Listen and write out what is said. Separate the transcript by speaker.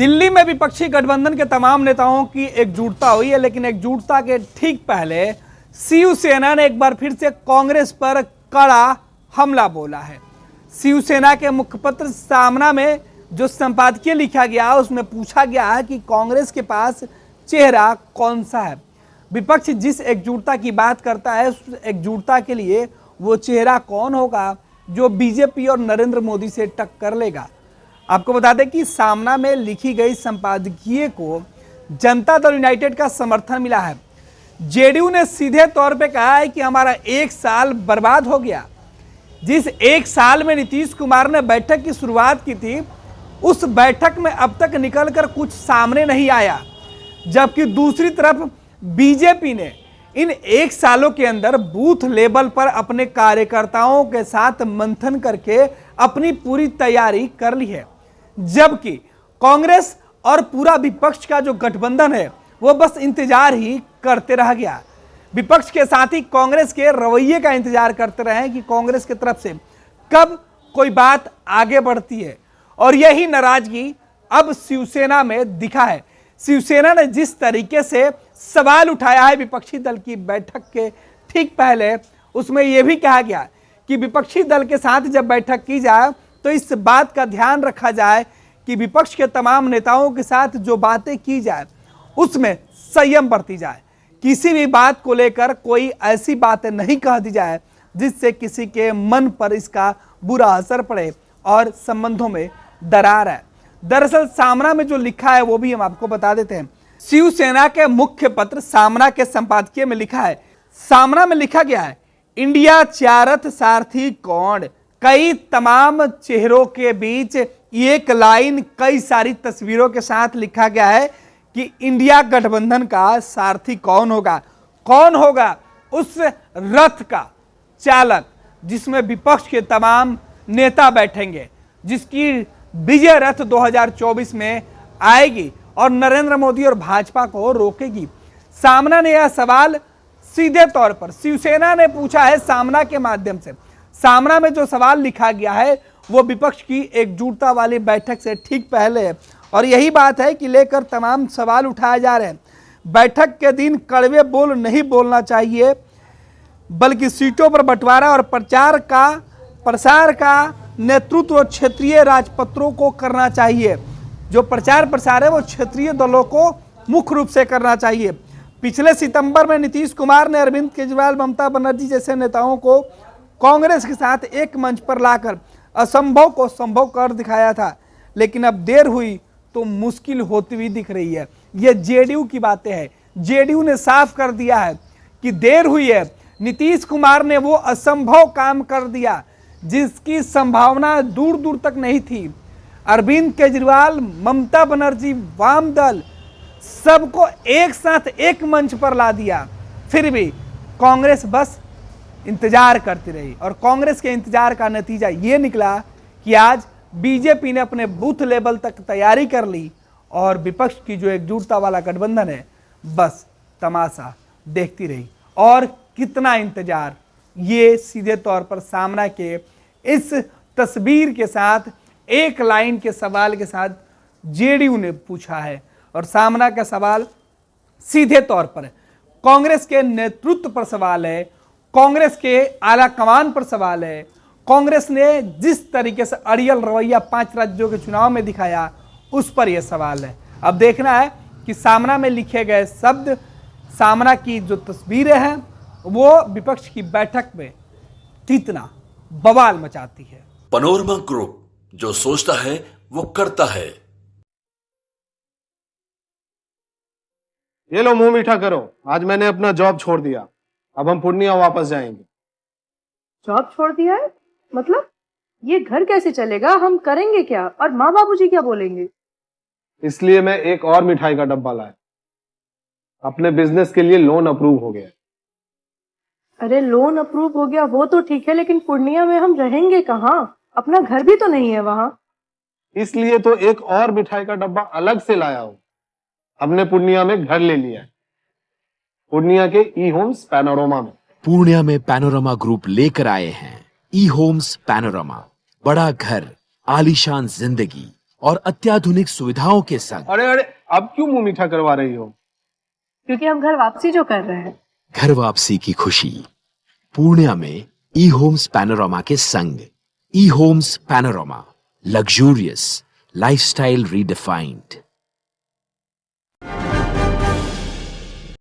Speaker 1: दिल्ली में विपक्षी गठबंधन के तमाम नेताओं की एकजुटता हुई है, लेकिन एकजुटता के ठीक पहले शिवसेना ने एक बार फिर से कांग्रेस पर कड़ा हमला बोला है। शिवसेना के मुखपत्र सामना में जो संपादकीय लिखा गया उसमें पूछा गया है कि कांग्रेस के पास चेहरा कौन सा है। विपक्ष जिस एकजुटता की बात करता है उस एकजुटता के लिए वो चेहरा कौन होगा जो बीजेपी और नरेंद्र मोदी से टक्कर लेगा। आपको बता दें कि सामना में लिखी गई संपादकीय को जनता दल यूनाइटेड का समर्थन मिला है। जेडीयू ने सीधे तौर पे कहा है कि हमारा एक साल बर्बाद हो गया। जिस एक साल में नीतीश कुमार ने बैठक की शुरुआत की थी उस बैठक में अब तक निकलकर कुछ सामने नहीं आया, जबकि दूसरी तरफ बीजेपी ने इन एक सालों के अंदर बूथ लेवल पर अपने कार्यकर्ताओं के साथ मंथन करके अपनी पूरी तैयारी कर ली है, जबकि कांग्रेस और पूरा विपक्ष का जो गठबंधन है वो बस इंतजार ही करते रह गया। विपक्ष के साथ ही कांग्रेस के रवैये का इंतजार करते रहे कि कांग्रेस की तरफ से कब कोई बात आगे बढ़ती है, और यही नाराजगी अब शिवसेना में दिखा है। शिवसेना ने जिस तरीके से सवाल उठाया है विपक्षी दल की बैठक के ठीक पहले, उसमें यह भी कहा गया कि विपक्षी दल के साथ जब बैठक की जाए तो इस बात का ध्यान रखा जाए कि विपक्ष के तमाम नेताओं के साथ जो बातें की जाए उसमें संयम बरती जाए। किसी भी बात को लेकर कोई ऐसी बातें नहीं कह दी जाए जिससे किसी के मन पर इसका बुरा असर पड़े और संबंधों में दरार है। दरअसल सामना में जो लिखा है वो भी हम आपको बता देते हैं। शिवसेना के मुख्य पत्र सामना के संपादकीय में लिखा है, सामना में लिखा गया है, इंडिया चारथ सारथी कौन, कई तमाम चेहरों के बीच एक लाइन कई सारी तस्वीरों के साथ लिखा गया है कि इंडिया गठबंधन का सारथी कौन होगा उस रथ का चालक जिसमें विपक्ष के तमाम नेता बैठेंगे, जिसकी विजय रथ 2024 में आएगी और नरेंद्र मोदी और भाजपा को रोकेगी। सामना ने यह सवाल सीधे तौर पर शिवसेना ने पूछा है सामना के माध्यम से। सामना में जो सवाल लिखा गया है वो विपक्ष की एकजुटता वाली बैठक से ठीक पहले है, और यही बात है कि लेकर तमाम सवाल उठाए जा रहे हैं। बैठक के दिन कड़वे बोल नहीं बोलना चाहिए, बल्कि सीटों पर बंटवारा और प्रसार का नेतृत्व क्षेत्रीय राजपत्रों को करना चाहिए। जो प्रचार प्रसार है वो क्षेत्रीय दलों को मुख्य रूप से करना चाहिए। पिछले सितंबर में नीतीश कुमार ने अरविंद केजरीवाल, ममता बनर्जी जैसे नेताओं को कांग्रेस के साथ एक मंच पर लाकर असंभव को संभव कर दिखाया था, लेकिन अब देर हुई तो मुश्किल होती हुई दिख रही है। ये जेडीयू की बातें हैं। जेडीयू ने साफ कर दिया है कि देर हुई है। नीतीश कुमार ने वो असंभव काम कर दिया जिसकी संभावना दूर दूर तक नहीं थी। अरविंद केजरीवाल, ममता बनर्जी, वाम दल सबको एक साथ एक मंच पर ला दिया, फिर भी कांग्रेस बस इंतजार करती रही, और कांग्रेस के इंतजार का नतीजा ये निकला कि आज बीजेपी ने अपने बूथ लेवल तक तैयारी कर ली और विपक्ष की जो एकजुटता वाला गठबंधन है बस तमाशा देखती रही। और कितना इंतजार, ये सीधे तौर पर सामना के इस तस्वीर के साथ एक लाइन के सवाल के साथ जेडीयू ने पूछा है, और सामना का सवाल सीधे तौर पर कांग्रेस के नेतृत्व पर सवाल है, कांग्रेस के आला कमान पर सवाल है। कांग्रेस ने जिस तरीके से अड़ियल रवैया 5 राज्यों के चुनाव में दिखाया उस पर यह सवाल है। अब देखना है कि सामना में लिखे गए शब्द, सामना की जो तस्वीरें हैं वो विपक्ष की बैठक में कितना बवाल मचाती है।
Speaker 2: पैनोरमा ग्रुप, जो सोचता है वो करता है।
Speaker 3: ये लो मुंह मीठा करो, आज मैंने अपना जॉब छोड़ दिया, अब हम पूर्णिया वापस जाएंगे।
Speaker 4: जॉब छोड़ दिया है? मतलब ये घर कैसे चलेगा? हम करेंगे क्या? और माँ बाबूजी क्या बोलेंगे?
Speaker 3: इसलिए मैं एक और मिठाई का डब्बा लाया। अपने बिजनेस के लिए लोन अप्रूव हो गया।
Speaker 4: अरे लोन अप्रूव हो गया वो तो ठीक है, लेकिन पूर्णिया में हम रहेंगे कहाँ? अपना घर भी तो नहीं है वहां।
Speaker 3: इसलिए तो एक और मिठाई का डब्बा अलग से लाया हूं। हमने पूर्णिया में घर ले लिया है, पूर्णिया के ई होम्स पैनोरमा में।
Speaker 5: पूर्णिया में पैनोरमा ग्रुप लेकर आए हैं ई होम्स पैनोरमा। बड़ा घर, आलीशान जिंदगी और अत्याधुनिक सुविधाओं के संग
Speaker 3: अरे अरे, अब क्यों मुंह मीठा करवा रही हो?
Speaker 4: क्योंकि हम घर वापसी जो कर रहे हैं।
Speaker 5: घर वापसी की खुशी पूर्णिया में ई होम्स पैनोरामा के संग। E Homes Panorama, luxurious lifestyle redefined.